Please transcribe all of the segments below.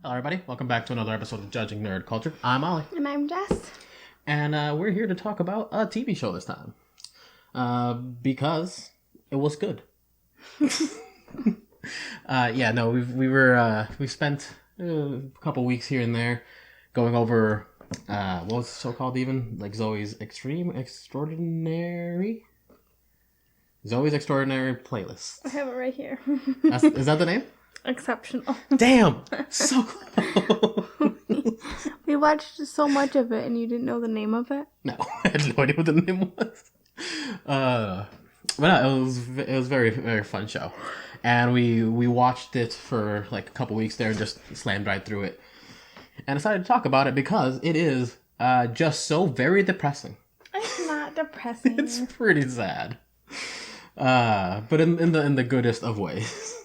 Hello, everybody. Welcome back to another episode of Judging Nerd Culture. I'm Ollie. And I'm Jess. And we're here to talk about a TV show this time. Because it was good. We spent a couple weeks here and there going over, what was the show called even? Like Zoey's Extraordinary Playlist. I have it right here. Is that the name? Exceptional. Damn! So close! We watched so much of it and you didn't know the name of it? No, I had no idea what the name was. But no, it was very, very fun show. And we watched it for like a couple weeks there and just slammed right through it. And decided to talk about it because it is just so very depressing. It's not depressing. It's pretty sad. But in the goodest of ways.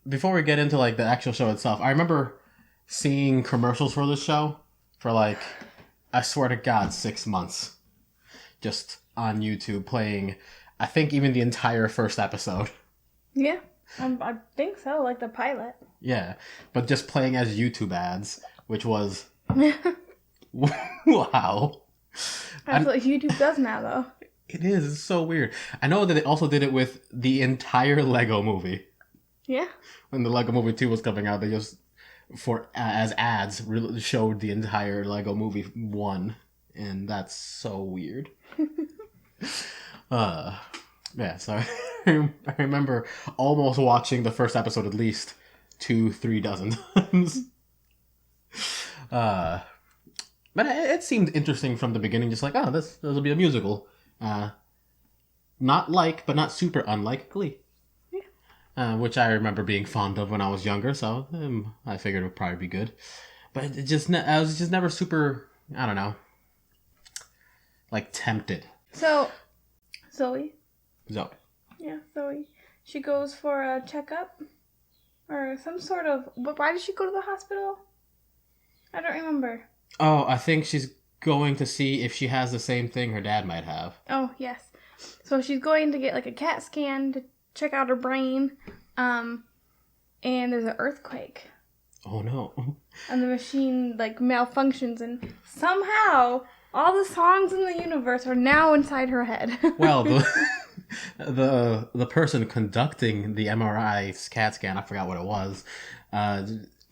Before we get into like the actual show itself, I remember seeing commercials for this show for like, I swear to God, 6 months. Just on YouTube playing, I think even the entire first episode. Yeah, I think so, like the pilot. Yeah, but just playing as YouTube ads, which was, wow. That's what YouTube does now, though. It is, it's so weird. I know that they also did it with the entire Lego movie. Yeah. When the Lego Movie 2 was coming out, they just, as ads, showed the entire Lego Movie 1. And that's so weird. Yeah, so I remember almost watching the first episode at least 2-3 dozen times. But it seemed interesting from the beginning, just like, oh, this will be a musical. Not like, but not super unlike Glee. Which I remember being fond of when I was younger, so I figured it would probably be good. But I was just never super, I don't know, like tempted. So, Zoey. Zoey. Yeah, Zoey. She goes for a checkup or some sort of. But why did she go to the hospital? I don't remember. Oh, I think she's going to see if she has the same thing her dad might have. Oh, yes. So she's going to get like a CAT scan to check out her brain, and there's an earthquake. Oh no. And the machine like malfunctions, and somehow all the songs in the universe are now inside her head. Well, the person conducting the MRI CAT scan, I forgot what it was,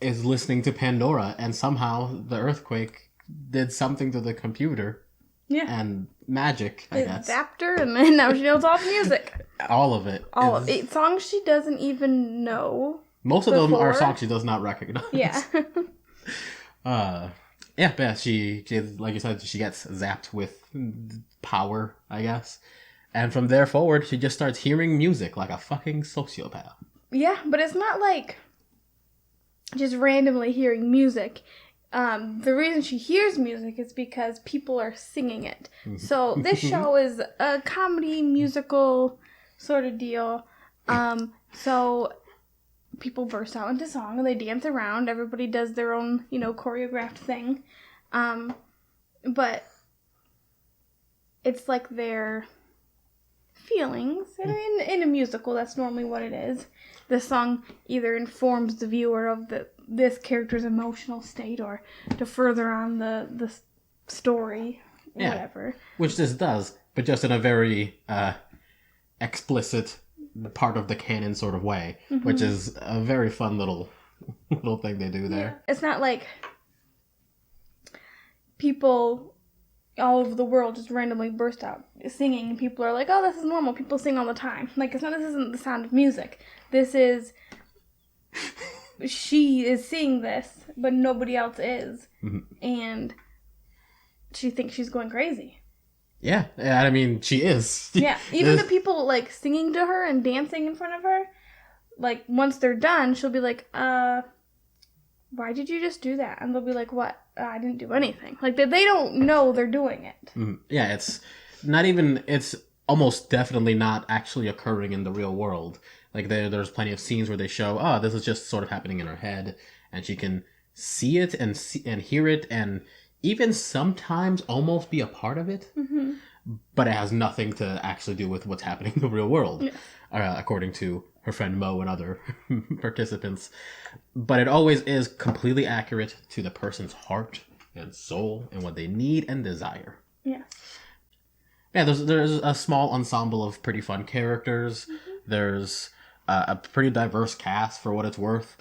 is listening to Pandora, and somehow the earthquake did something to the computer. Yeah. And magic, I guess. Zapped her, and then now she knows all the music. All of it. All of it. Songs she doesn't even know. Most of them are songs she does not recognize. Yeah. Yeah, she, like you said, she gets zapped with power, I guess. And from there forward, she just starts hearing music like a fucking sociopath. Yeah, but it's not like just randomly hearing music. The reason she hears music is because people are singing it. So this show is a comedy musical sort of deal. So people burst out into song and they dance around. Everybody does their own, choreographed thing. But it's like their feelings. In a musical, that's normally what it is. The song either informs the viewer of this character's emotional state or to further on the story, whatever. Which this does, but just in a very explicit part of the canon sort of way, which is a very fun little thing they do there. Yeah. It's not like people all over the world just randomly burst out singing and people are like, oh, this is normal. People sing all the time. Like, this isn't the sound of music. This is... she is seeing this, but nobody else is. And she thinks she's going crazy. Yeah, I mean, she is. Yeah, even the people, like, singing to her and dancing in front of her, like, once they're done, she'll be like, why did you just do that? And they'll be like, what? I didn't do anything. Like, they don't know they're doing it. Yeah, it's not even, it's almost definitely not actually occurring in the real world. Like, there's plenty of scenes where they show, oh, this is just sort of happening in her head, and she can see it and hear it, and even sometimes almost be a part of it, but it has nothing to actually do with what's happening in the real world, according to her friend Mo and other participants. But it always is completely accurate to the person's heart and soul and what they need and desire. Yeah. Yeah, there's a small ensemble of pretty fun characters. There's a pretty diverse cast for what it's worth.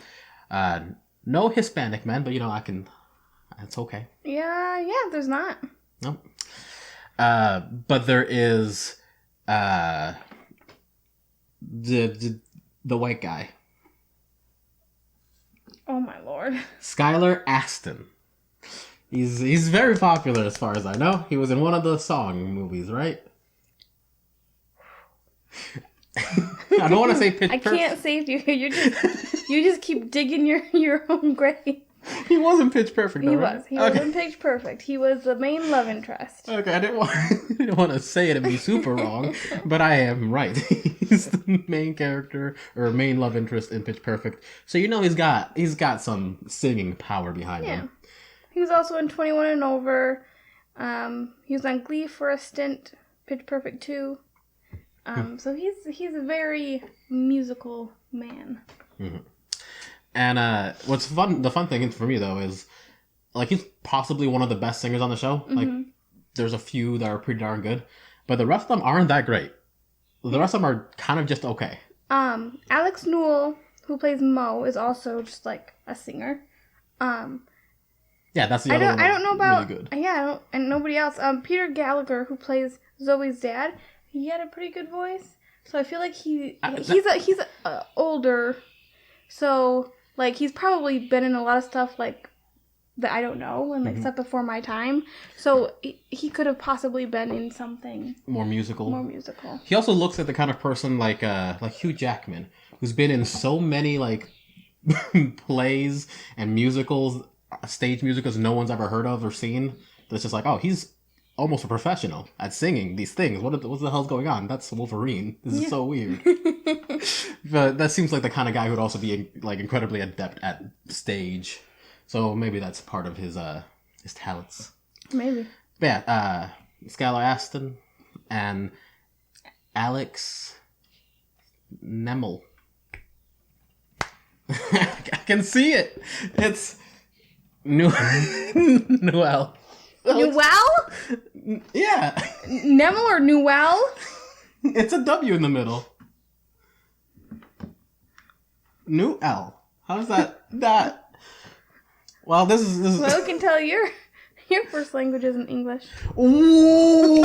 No Hispanic men, but it's okay. Yeah, there's not. Nope. But there is the white guy. Oh my lord. Skylar Astin. He's very popular as far as I know. He was in one of the Song movies, right? I don't want to say Pitch Perfect. I can't save you. You just keep digging your own grave. He wasn't Pitch Perfect, though, right? He was in Pitch Perfect. He was the main love interest. Okay, I didn't want to say it and be super wrong, but I am right. He's the main character or main love interest in Pitch Perfect. So he's got some singing power behind him. He was also in 21 and Over. He was on Glee for a stint. Pitch Perfect 2. So he's a very musical man. Mm-hmm. And the fun thing for me though is, like, he's possibly one of the best singers on the show. Mm-hmm. Like, there's a few that are pretty darn good, but the rest of them aren't that great. The rest of them are kind of just okay. Alex Newell, who plays Mo, is also just like a singer. Yeah, that's the other one. I don't know about really good. and nobody else. Peter Gallagher, who plays Zoe's dad, he had a pretty good voice. So I feel like he's older, so like he's probably been in a lot of stuff like that I don't know and like stuff before my time. So he could have possibly been in something more musical. He He also looks like the kind of person like Hugh Jackman, who's been in so many like plays and musicals, stage musicals no one's ever heard of or seen. That's just like, oh, he's almost a professional at singing these things. What the hell's going on? That's Wolverine. This is so weird. But that seems like the kind of guy who'd also be like incredibly adept at stage. So maybe that's part of his talents. Maybe. But yeah, Skylar Astin and Alex Nemmel. I can see it. It's Newell. Newell? Yeah. Nemmel or Newell? It's a W in the middle. Newell. How's that? Well, this is. Well, I can tell your first language isn't English. Ooh.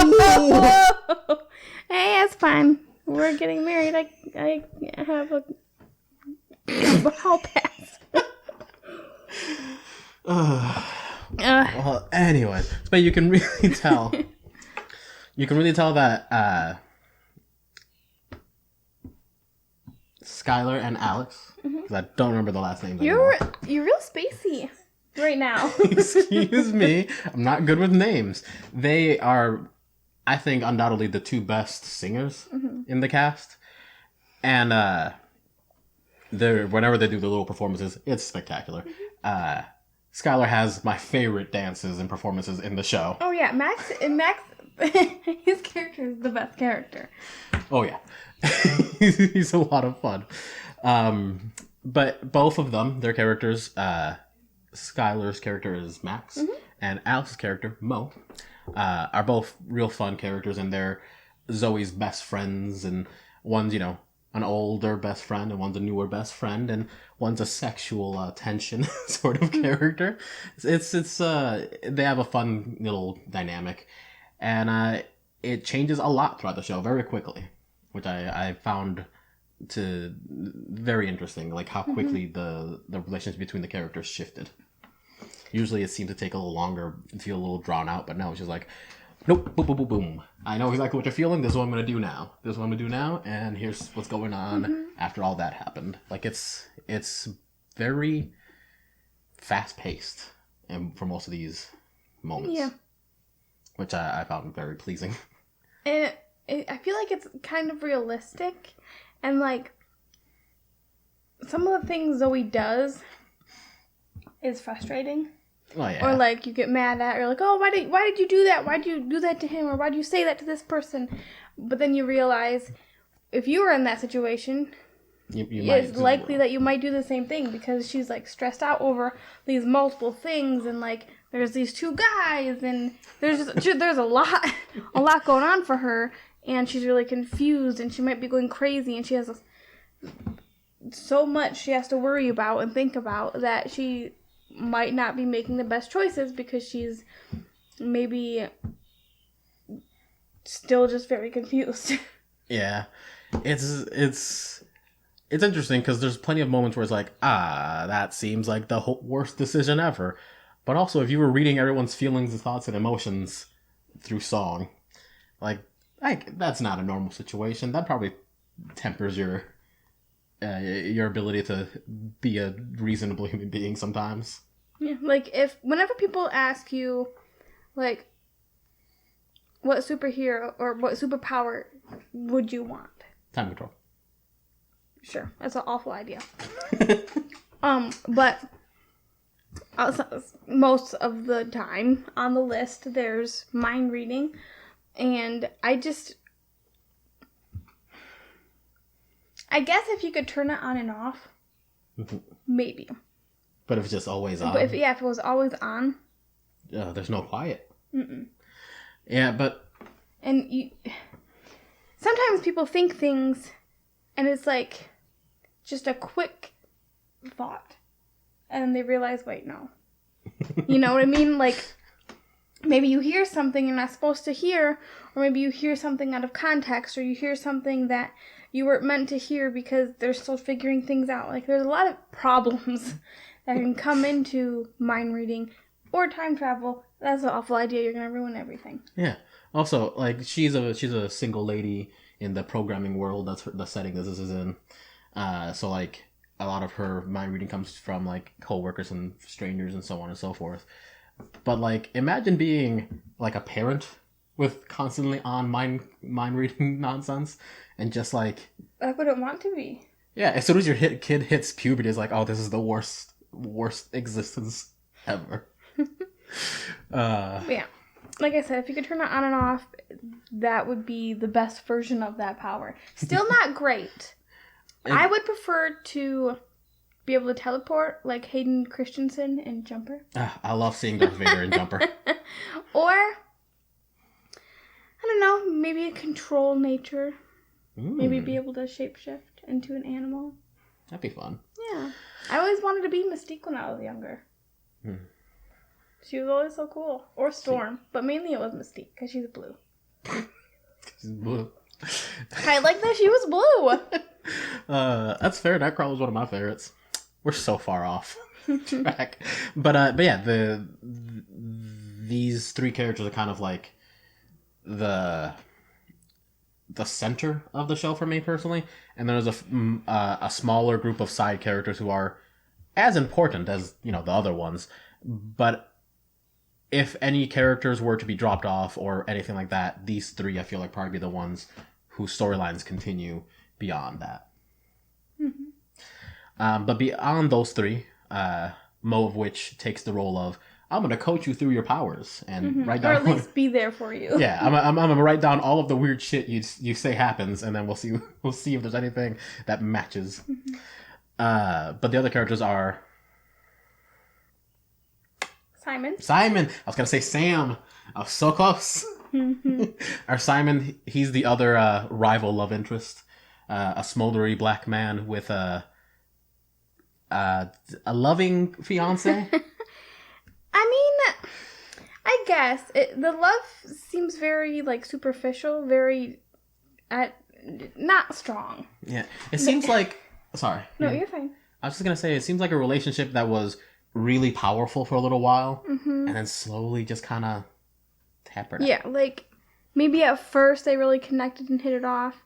Hey, that's fine. We're getting married. I have a hall pass. Well, anyway, but you can really tell. That Skylar and Alex, because I don't remember the last names anymore. You're real spacey right now. Excuse me, I'm not good with names. They are, I think, undoubtedly the two best singers in the cast, and whenever they do their little performances, it's spectacular. Skylar has my favorite dances and performances in the show. Oh yeah, Max, his character is the best character. Oh yeah, he's a lot of fun. But both of them, their characters, Skylar's character is Max, and Alex's character Mo, are both real fun characters, and they're Zoe's best friends, and one's an older best friend, and one's a newer best friend, and one's a sexual tension sort of character. It's they have a fun little dynamic, and it changes a lot throughout the show very quickly, which I found to very interesting, like how quickly the relations between the characters shifted. Usually it seemed to take a little longer, feel a little drawn out, but now it's just like, nope, boom, boom, boom, boom. I know exactly what you're feeling. This is what I'm going to do now. This is what I'm going to do now, and here's what's going on after all that happened. Like, it's very fast-paced for most of these moments. Yeah. Which I found very pleasing. And I feel like it's kind of realistic, and, like, some of the things Zoe does is frustrating. Oh, yeah. Or, like, you get mad at her, like, oh, why did you do that? Why did you do that to him? Or why did you say that to this person? But then you realize, if you were in that situation, it's likely that you might do the same thing because she's like stressed out over these multiple things and like there's these two guys and there's a lot going on for her and she's really confused and she might be going crazy and she has so much she has to worry about and think about that she might not be making the best choices because she's maybe still just very confused. Yeah. It's interesting because there's plenty of moments where it's like, that seems like the worst decision ever. But also, if you were reading everyone's feelings and thoughts and emotions through song, like that's not a normal situation. That probably tempers your ability to be a reasonable human being sometimes. Yeah, like whenever people ask you, like, what superhero or what superpower would you want? Time control. Sure, that's an awful idea. But most of the time on the list, there's mind reading, and I guess if you could turn it on and off, maybe. But if it's just always on. But if it was always on, there's no quiet. Mm-mm. Yeah, but and sometimes people think things, and it's like just a quick thought, and then they realize, wait, no. You know what I mean? Like, maybe you hear something you're not supposed to hear, or maybe you hear something out of context, or you hear something that you weren't meant to hear because they're still figuring things out. Like, there's a lot of problems that can come into mind reading or time travel. That's an awful idea. You're going to ruin everything. Yeah. Also, like, she's a single lady in the programming world. That's the setting that this is in. So, like, a lot of her mind reading comes from, like, coworkers and strangers and so on and so forth. But, like, imagine being, like, a parent with constantly on mind reading nonsense and just, like... I wouldn't want to be. Yeah, as soon as your kid hits puberty, it's like, oh, this is the worst existence ever. Yeah. Like I said, if you could turn it on and off, that would be the best version of that power. Still not great. I would prefer to be able to teleport like Hayden Christensen in Jumper. I love seeing Darth Vader in Jumper. Or, I don't know, maybe control nature. Maybe be able to shapeshift into an animal. That'd be fun. Yeah. I always wanted to be Mystique when I was younger. She was always so cool. Or Storm. But mainly it was Mystique, because she's blue. She's blue. I like that she was blue. That's fair. Nightcrawler was one of my favorites. We're so far off track. But yeah, these three characters are kind of like the center of the show for me personally, and there's a smaller group of side characters who are as important as the other ones. But if any characters were to be dropped off or anything like that, these three I feel like probably be the ones whose storylines continue beyond that. But beyond those three, Mo of which takes the role of, I'm going to coach you through your powers and write down... Or at least be there for you. Yeah, I'm going to write down all of the weird shit you say happens, and then we'll see if there's anything that matches. But the other characters are... Simon. I was going to say Sam. I was so close. Our Simon, he's the other rival love interest. A smoldery black man with a loving fiance. I mean, I guess the love seems very like superficial, very not strong. Yeah, it seems like. Sorry. No, you're fine. I was just gonna say it seems like a relationship that was really powerful for a little while, and then slowly just kind of tapered out. Yeah, like maybe at first they really connected and hit it off,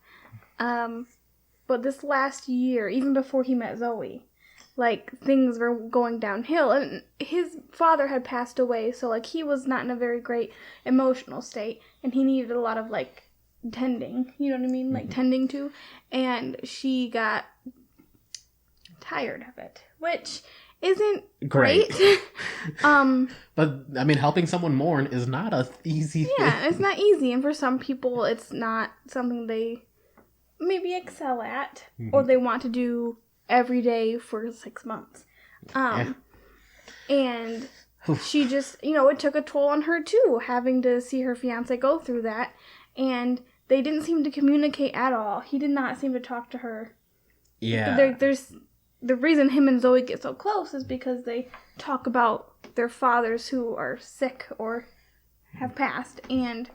but this last year, even before he met Zoey, like, things were going downhill, and his father had passed away, so, like, he was not in a very great emotional state, and he needed a lot of, like, tending, you know what I mean? Like, tending to, and she got tired of it, which isn't great. But, I mean, helping someone mourn is not a easy thing. Yeah, it's not easy, and for some people, it's not something they maybe excel at, or they want to do every day for 6 months. And she just, it took a toll on her too, having to see her fiance go through that. And they didn't seem to communicate at all. He did not seem to talk to her. Yeah. There's the reason him and Zoey get so close is because they talk about their fathers who are sick or have passed. And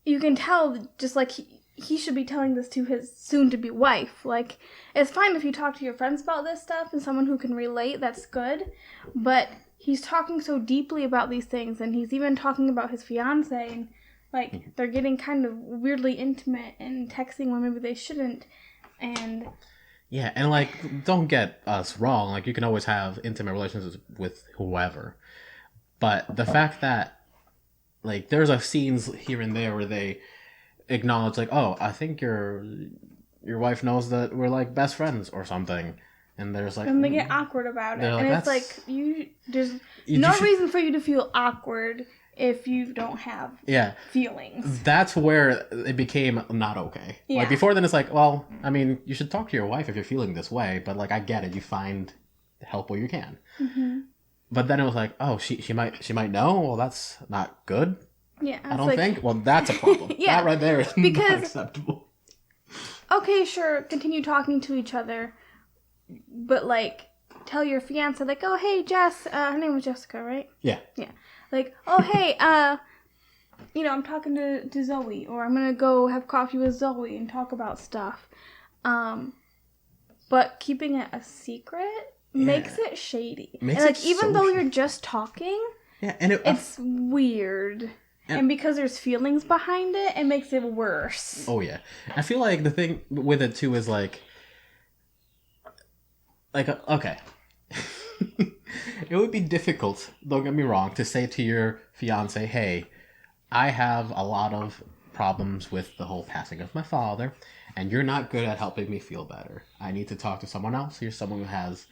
you can tell, just like he should be telling this to his soon-to-be wife. Like, it's fine if you talk to your friends about this stuff and someone who can relate, that's good. But he's talking so deeply about these things, and he's even talking about his fiancé, and, like, they're getting kind of weirdly intimate and texting when maybe they shouldn't, and... Yeah, and, like, don't get us wrong. Like, you can always have intimate relationships with whoever. But the fact that, like, there's scenes here and there where they acknowledge, like, oh, I think your wife knows that we're, like, best friends or something. And there's, like... And they get awkward about it. And it's like, there's reason for you to feel awkward if you don't have feelings. That's where it became not okay. Yeah. Like, before then it's like, well, I mean, you should talk to your wife if you're feeling this way. But, like, I get it. You find help where you can. Mm-hmm. But then it was like, oh, she might know? Well, that's not good. Yeah. I don't think. Well, that's a problem. That right there is not acceptable. Okay, sure, continue talking to each other. But, like, tell your fiance, like, oh, hey, Jess. Her name was Jessica, right? Yeah. Yeah. Like, oh, hey, I'm talking to Zoey. Or I'm going to go have coffee with Zoey and talk about stuff. But keeping it a secret makes it shady. Makes and, like, it even so though shady. you're just talking, and it's weird. And because there's feelings behind it, it makes it worse. Oh, yeah. I feel like the thing with it, too, is, like, okay. It would be difficult, don't get me wrong, to say to your fiance, hey, I have a lot of problems with the whole passing of my father, and you're not good at helping me feel better. I need to talk to someone else. Here's someone who has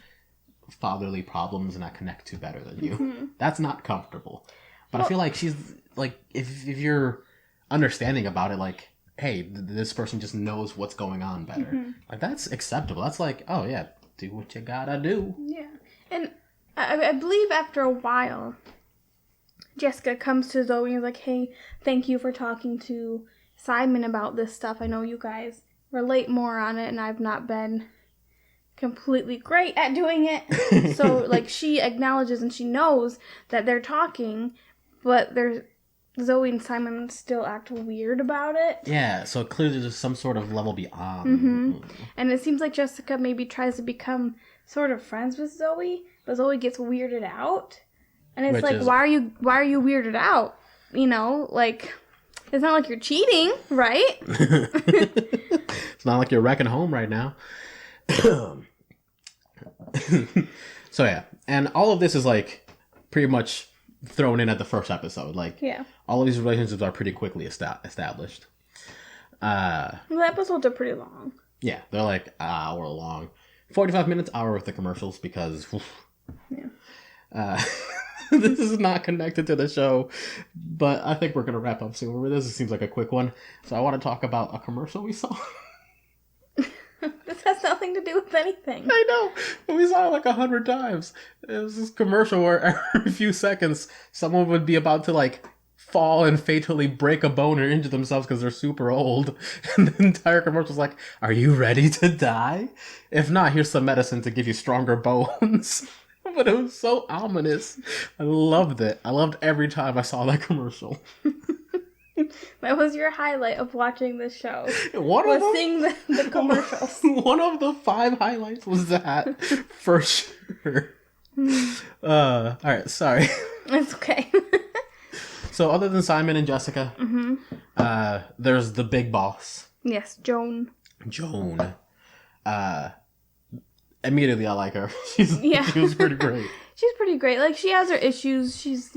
fatherly problems and I connect to better than you. Mm-hmm. That's not comfortable. But I feel like she's, like, if you're understanding about it, like, hey, this person just knows what's going on better. Mm-hmm. Like, that's acceptable. That's like, oh, yeah, do what you gotta do. Yeah. And I believe after a while, Jessica comes to Zoey and is like, hey, thank you for talking to Simon about this stuff. I know you guys relate more on it, and I've not been completely great at doing it. So, like, she acknowledges and she knows that they're talking, but Zoey and Simon still act weird about it. Yeah, so clearly there's some sort of level beyond. Mm-hmm. And it seems like Jessica maybe tries to become sort of friends with Zoey, but Zoey gets weirded out. And it's why are you weirded out? Like, it's not like you're cheating, right? It's not like you're wrecking home right now. So yeah, and all of this is, like, pretty much thrown in at the first episode. Like, all of these relationships are pretty quickly established. The episodes are pretty long. Yeah, they're like an hour long. 45 minutes, hour with the commercials, because this is not connected to the show, but I think we're going to wrap up soon. This seems like a quick one. So I want to talk about a commercial we saw. This has nothing to do with anything. I know. We saw it like 100 times. It was this commercial where every few seconds someone would be about to, like, fall and fatally break a bone or injure themselves because they're super old. And the entire commercial's like, are you ready to die? If not, here's some medicine to give you stronger bones. But it was so ominous. I loved it. I loved every time I saw that commercial. That was your highlight of watching this show. Seeing the commercials. One of the 5 highlights was that, for sure. Alright, sorry. It's okay. So other than Simon and Jessica, there's the big boss. Yes, Joan. Immediately I like her. She was pretty great. She's pretty great. Like, she has her issues. She's,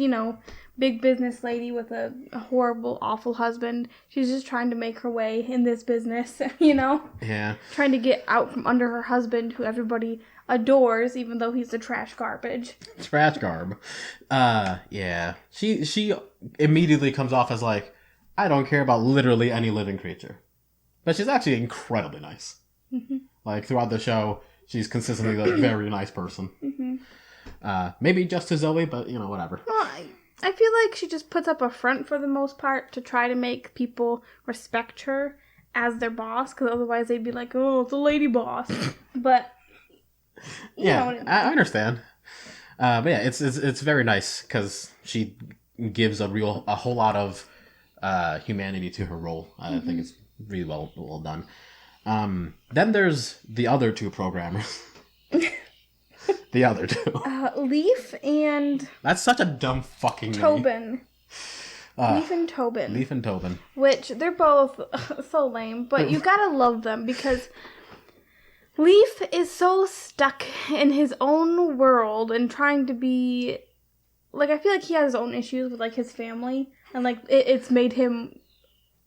big business lady with a horrible, awful husband. She's just trying to make her way in this business, Yeah. Trying to get out from under her husband, who everybody adores, even though he's a trash garbage. Trash garb. Yeah. She immediately comes off as like, I don't care about literally any living creature. But she's actually incredibly nice. Mm-hmm. Like, throughout the show, she's consistently a very nice person. Mm-hmm. Maybe just to Zoey, but, whatever. Well, I feel like she just puts up a front for the most part to try to make people respect her as their boss, because otherwise they'd be like, oh, it's a lady boss. But, yeah, I understand. But yeah, it's very nice, because she gives a whole lot of humanity to her role. I think it's really well done. Then there's the other two programmers. The other two. Leaf and That's such a dumb fucking name. Tobin. Leaf and Tobin. Leaf and Tobin. Which, they're both so lame, but you gotta love them, because Leaf is so stuck in his own world and trying to be... Like, I feel like he has his own issues with, like, his family, and, like, it's made him,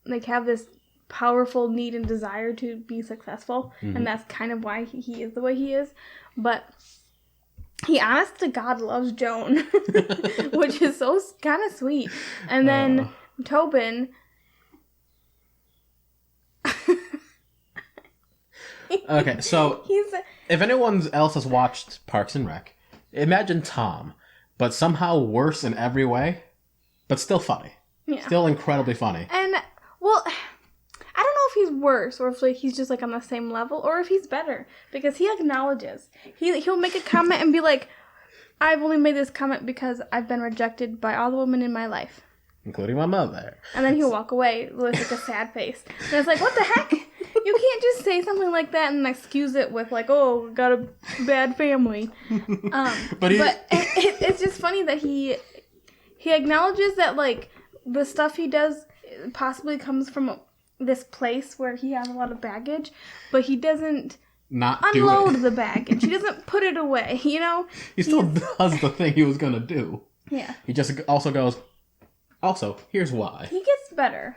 like, have this powerful need and desire to be successful, and that's kind of why he is the way he is, but he honest to God loves Joan, which is so kind of sweet. And then Tobin... Okay, so if anyone else has watched Parks and Rec, imagine Tom, but somehow worse in every way, but still funny. Yeah. Still incredibly funny. And, well, I don't know if he's worse, or if, like, he's just, like, on the same level, or if he's better, because he acknowledges. He'll make a comment and be like, I've only made this comment because I've been rejected by all the women in my life. Including my mother. And then he'll walk away with, like, a sad face. And it's like, what the heck? You can't just say something like that and excuse it with, like, oh, got a bad family. But it's just funny that he acknowledges that, like, the stuff he does possibly comes from this place where he has a lot of baggage, but he doesn't unload the baggage. He doesn't put it away, He still does the thing he was going to do. Yeah. He just also goes, also, here's why. He gets better.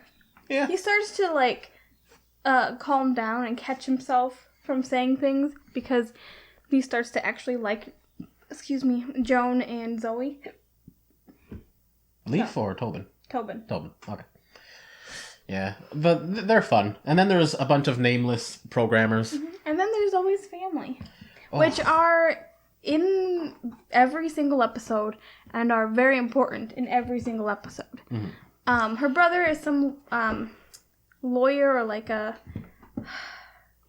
Yeah. He starts to, like, calm down and catch himself from saying things, because he starts to actually like, Joan and Zoey. Leaf or Tobin? Tobin. Okay. Yeah, but they're fun. And then there's a bunch of nameless programmers. Mm-hmm. And then there's always family, which are in every single episode and are very important in every single episode. Mm-hmm. Her brother is some lawyer, or like a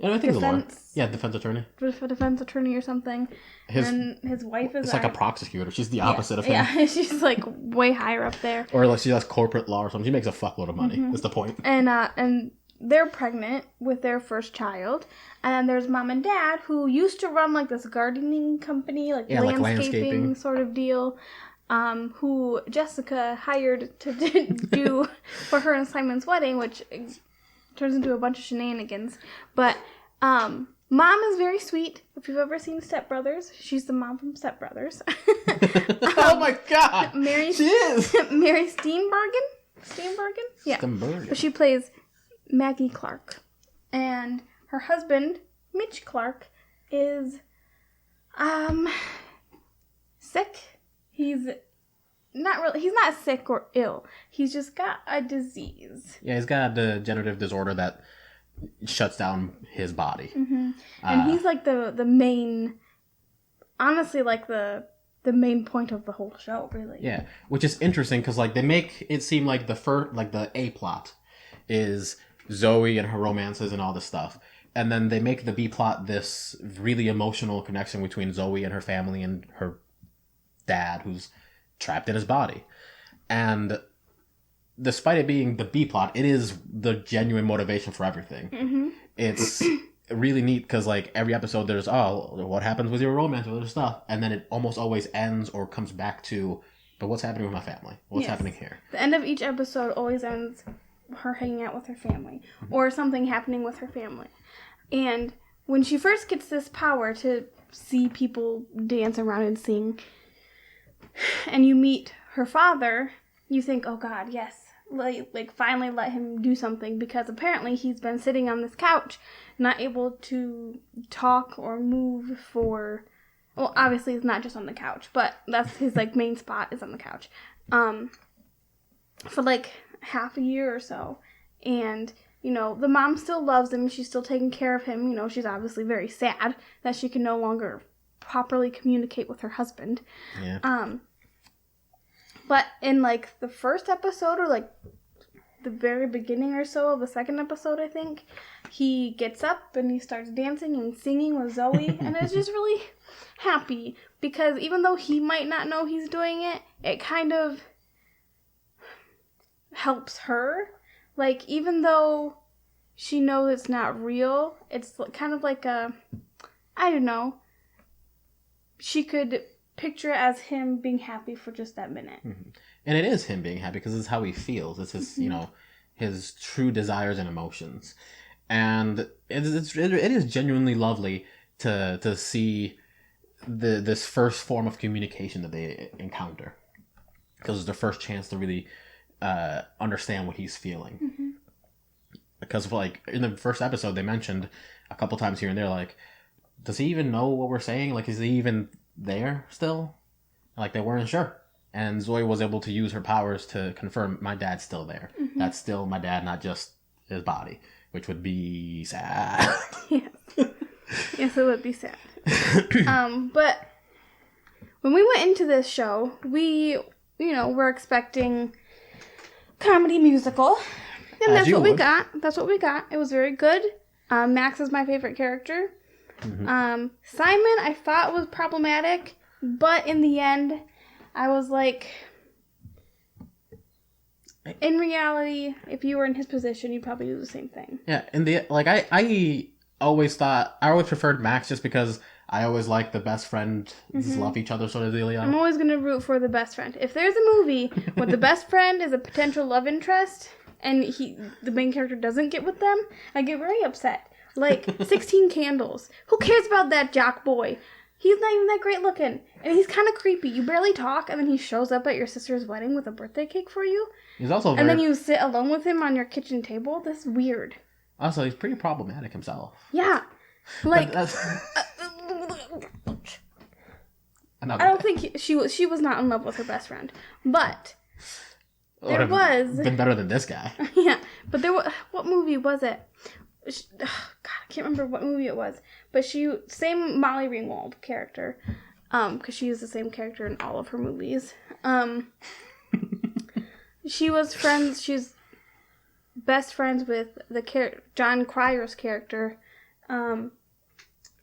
I think defense, defense attorney. Defense attorney or something. And his wife is like a prosecutor. She's the opposite of him. Yeah, she's like way higher up there. Or like she does corporate law or something. She makes a fuckload of money. That's the point. And they're pregnant with their first child. And then there's mom and dad, who used to run like this gardening company, like landscaping sort of deal. Who Jessica hired to do for her and Simon's wedding, which turns into a bunch of shenanigans. But mom is very sweet. If you've ever seen Step Brothers, she's the mom from Step Brothers. Oh my God! She is! Mary Steenburgen? Yeah. Steenburgen. But she plays Maggie Clark. And her husband, Mitch Clark, is sick. He's not sick or ill. He's just got a disease. Yeah, he's got a degenerative disorder that shuts down his body. Mm-hmm. And he's like the main, honestly, like the main point of the whole show, really. Yeah, which is interesting because like they make it seem like the A plot is Zoey and her romances and all this stuff. And then they make the B plot this really emotional connection between Zoey and her family and her dad, who's trapped in his body. And despite it being the B plot, it is the genuine motivation for everything. Mm-hmm. It's really neat because like every episode there's what happens with your romance or other stuff, and then it almost always ends or comes back to, but what's happening with my family? What's happening here? The end of each episode always ends her hanging out with her family, or something happening with her family. And when she first gets this power to see people dance around and sing, and you meet her father, you think, oh God, yes, like finally let him do something, because apparently he's been sitting on this couch, not able to talk or move for, well, obviously it's not just on the couch, but that's his like main spot is on the couch, for like half a year or so. And, you know, the mom still loves him. She's still taking care of him. You know, she's obviously very sad that she can no longer properly communicate with her husband. Yeah. But in, like, the first episode, or, like, the very beginning or so of the second episode, I think, he gets up and he starts dancing and singing with Zoey. And it's just really happy. Because even though he might not know he's doing it, it kind of helps her. Like, even though she knows it's not real, it's kind of like I don't know. She could picture it as him being happy for just that minute. Mm-hmm. And it is him being happy because it's how he feels. It's his, you know, his true desires and emotions. And it is genuinely lovely to see this first form of communication that they encounter. Because it's their first chance to really understand what he's feeling. Mm-hmm. Because, like, in the first episode, they mentioned a couple times here and there, like, does he even know what we're saying? Like, is he even there still? Like, they weren't sure. And Zoey was able to use her powers to confirm my dad's still there. Mm-hmm. That's still my dad, not just his body, which would be sad. Yes. Yes, it would be sad. But when we went into this show, we, you know, were expecting comedy musical. And that's what we got. That's what we got. It was very good. Max is my favorite character. Mm-hmm. Simon, I thought was problematic, but in the end, I was like, in reality, if you were in his position, you'd probably do the same thing. Yeah, I always preferred Max just because I always liked the best friend love each other sort of deal. I'm always going to root for the best friend. If there's a movie where the best friend is a potential love interest and the main character doesn't get with them, I get very upset. Like 16 Candles. Who cares about that jock boy? He's not even that great looking. And he's kind of creepy. You barely talk, and then he shows up at your sister's wedding with a birthday cake for you. He's also and then you sit alone with him on your kitchen table. That's weird. Also, he's pretty problematic himself. Yeah. Like, I don't think she was not in love with her best friend. But there was... been better than this guy. Yeah. But there was... What movie was it? God, I can't remember what movie it was, but same Molly Ringwald character, because she is the same character in all of her movies. She's best friends with John Cryer's character,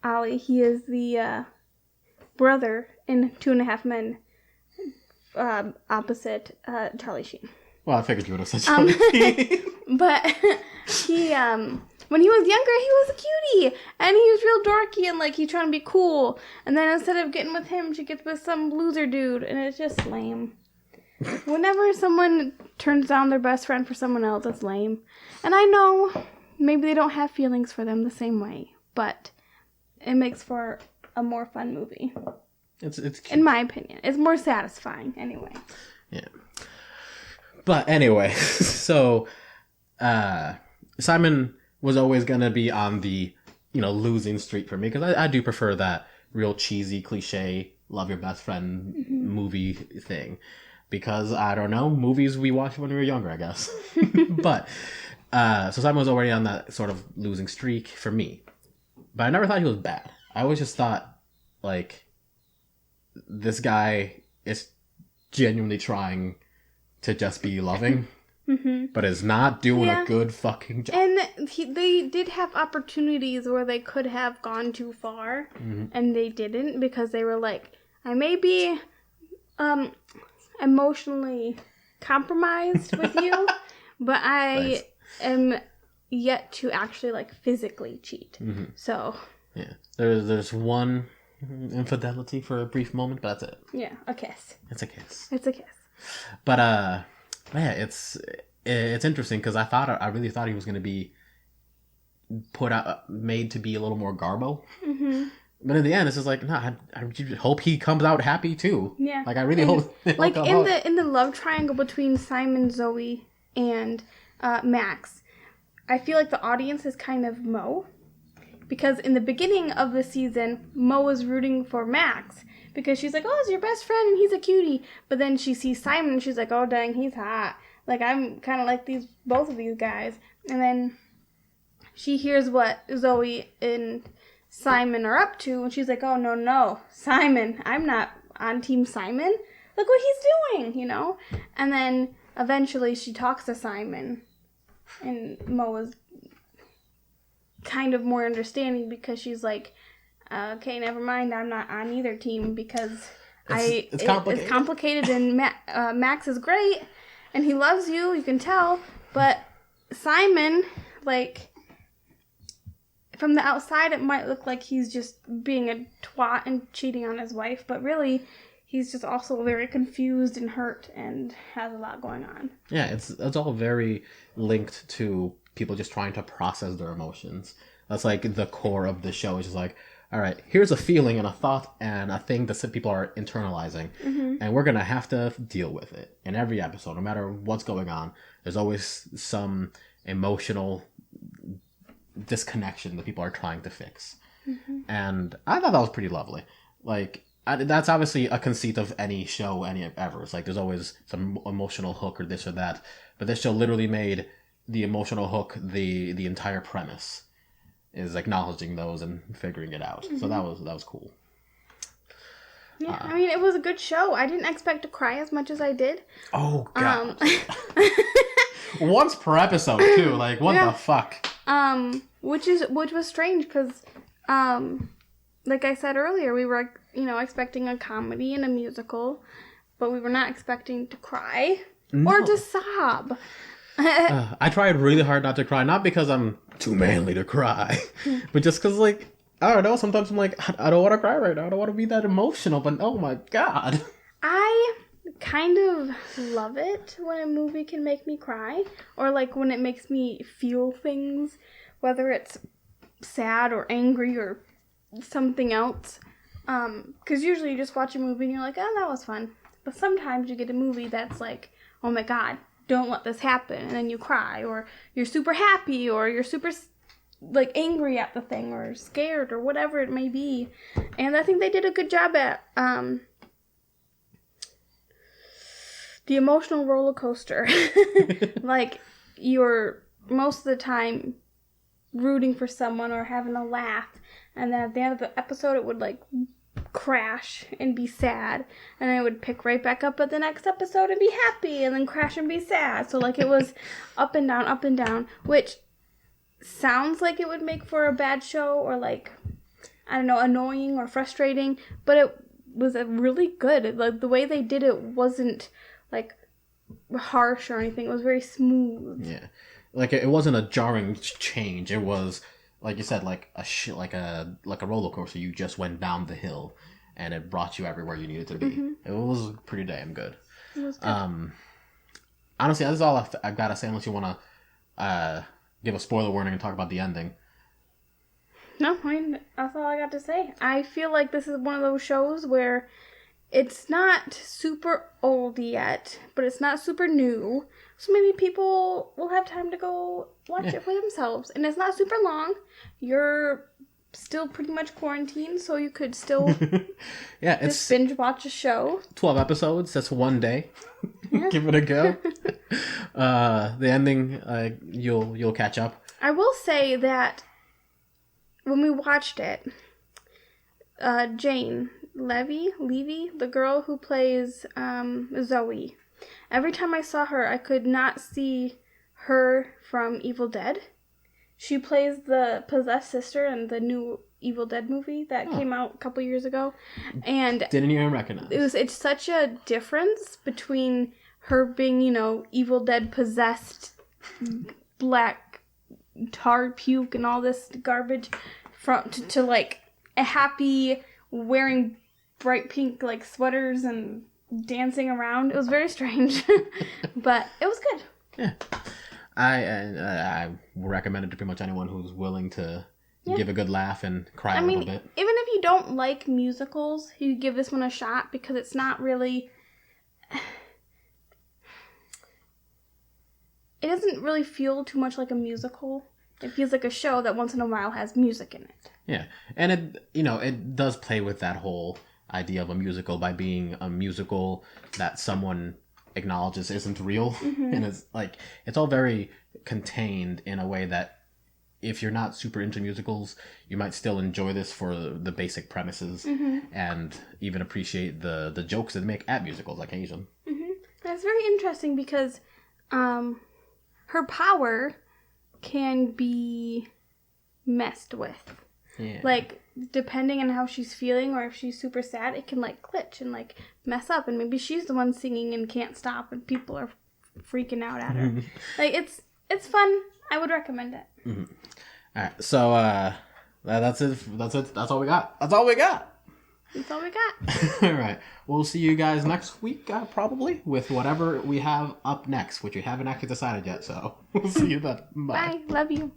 Ollie. He is the brother in 2.5 Men, opposite Charlie Sheen. Well, I figured you would have said Charlie Sheen. But he, when he was younger, he was a cutie, and he was real dorky, and, like, he's trying to be cool, and then instead of getting with him, she gets with some loser dude, and it's just lame. Whenever someone turns down their best friend for someone else, it's lame. And I know maybe they don't have feelings for them the same way, but it makes for a more fun movie. It's cute. In my opinion. It's more satisfying, anyway. Yeah. But anyway, so Simon was always going to be on the, losing streak for me, because I do prefer that real cheesy, cliche, love your best friend movie thing. Because, I don't know, movies we watched when we were younger, I guess. But, so Simon was already on that sort of losing streak for me. But I never thought he was bad. I always just thought, like, this guy is genuinely trying to just be loving, but is not doing a good fucking job. And they did have opportunities where they could have gone too far, and they didn't, because they were like, I may be emotionally compromised with you, but I am yet to actually, like, physically cheat. So... Yeah. There's one infidelity for a brief moment, but that's it. Yeah, a kiss. It's a kiss. It's a kiss. But it's interesting because I really thought he was going to be made to be a little more Garbo. But in the end, it's just like, no, I hope he comes out happy too. Yeah. Like, I really hope. Like in the love triangle between Simon, Zoey, and Max, I feel like the audience is kind of Mo. Because in the beginning of the season, Mo was rooting for Max. Because she's like, oh, it's your best friend and he's a cutie. But then she sees Simon and she's like, oh, dang, he's hot. Like, I'm kind of like both of these guys. And then she hears what Zoe and Simon are up to, and she's like, oh, no, Simon, I'm not on Team Simon. Look what he's doing, you know? And then eventually she talks to Simon, and Mo is kind of more understanding because she's like, okay, never mind, I'm not on either team because it's complicated. It's complicated, and Max is great, and he loves you, you can tell, but Simon, like, from the outside, it might look like he's just being a twat and cheating on his wife, but really, he's just also very confused and hurt and has a lot going on. Yeah, it's all very linked to people just trying to process their emotions. That's like the core of the show. It's just like, all right, here's a feeling and a thought and a thing that some people are internalizing, and we're gonna have to deal with it in every episode, no matter what's going on. There's always some emotional disconnection that people are trying to fix, and I thought that was pretty lovely. Like, that's obviously a conceit of any show, ever. It's like there's always some emotional hook or this or that, but this show literally made the emotional hook the entire premise, is acknowledging those and figuring it out. So that was cool. Yeah, I mean, it was a good show. I didn't expect to cry as much as I did. Oh god. Once per episode too. Like, what the fuck? Which was strange because, like I said earlier, we were, expecting a comedy and a musical, but we were not expecting to cry or to sob. I tried really hard not to cry, not because I'm too manly to cry, but just because, like, I don't know, sometimes I'm like, I don't want to cry right now, I don't want to be that emotional, but oh my god. I kind of love it when a movie can make me cry, or like when it makes me feel things, whether it's sad or angry or something else, because usually you just watch a movie and you're like, oh, that was fun, but sometimes you get a movie that's like, oh my god, don't let this happen, and then you cry, or you're super happy, or you're super like angry at the thing, or scared, or whatever it may be. And I think they did a good job at the emotional roller coaster. Like, you're most of the time rooting for someone or having a laugh, and then at the end of the episode it would like crash and be sad, and then it would pick right back up at the next episode and be happy, and then crash and be sad. So like, it was up and down, which sounds like it would make for a bad show, or like, I don't know, annoying or frustrating, but it was a really good, like, the way they did it wasn't like harsh or anything. It was very smooth. Yeah, like, it wasn't a jarring change. It was, like you said, like a roller coaster. You just went down the hill, and it brought you everywhere you needed to be. It was pretty damn good. It was good. Honestly, that's all I've got to say, unless you want to give a spoiler warning and talk about the ending. No, I mean, that's all I got to say. I feel like this is one of those shows where it's not super old yet, but it's not super new. So maybe people will have time to go watch it for themselves. And it's not super long. You're still pretty much quarantined, so you could still just binge watch a show. 12 episodes, that's one day. Give it a go. The ending, you'll catch up. I will say that when we watched it, Jane Levy, the girl who plays Zoey, every time I saw her, I could not see her from Evil Dead. She plays the possessed sister in the new Evil Dead movie that came out a couple years ago, and didn't even recognize. It's such a difference between her being, Evil Dead possessed, black tar puke and all this garbage, to like a happy, wearing bright pink like sweaters and dancing around. It was very strange, but it was good. Yeah, I recommend it to pretty much anyone who's willing to give a good laugh and cry a little bit. Even if you don't like musicals, you give this one a shot, because it's not really. It doesn't really feel too much like a musical. It feels like a show that once in a while has music in it. Yeah, and it does play with that whole idea of a musical by being a musical that someone acknowledges isn't real. And it's like, it's all very contained in a way that if you're not super into musicals, you might still enjoy this for the basic premises and even appreciate the jokes that they make at musicals occasion. That's very interesting because her power can be messed with. Yeah. Like, depending on how she's feeling or if she's super sad, it can, like, glitch and, like, mess up. And maybe she's the one singing and can't stop and people are freaking out at her. Like, it's fun. I would recommend it. All right, so that's it. That's all we got. That's all we got. That's all we got. All right. We'll see you guys next week, probably, with whatever we have up next, which we haven't actually decided yet. So we'll see you then. Bye. Bye. Love you.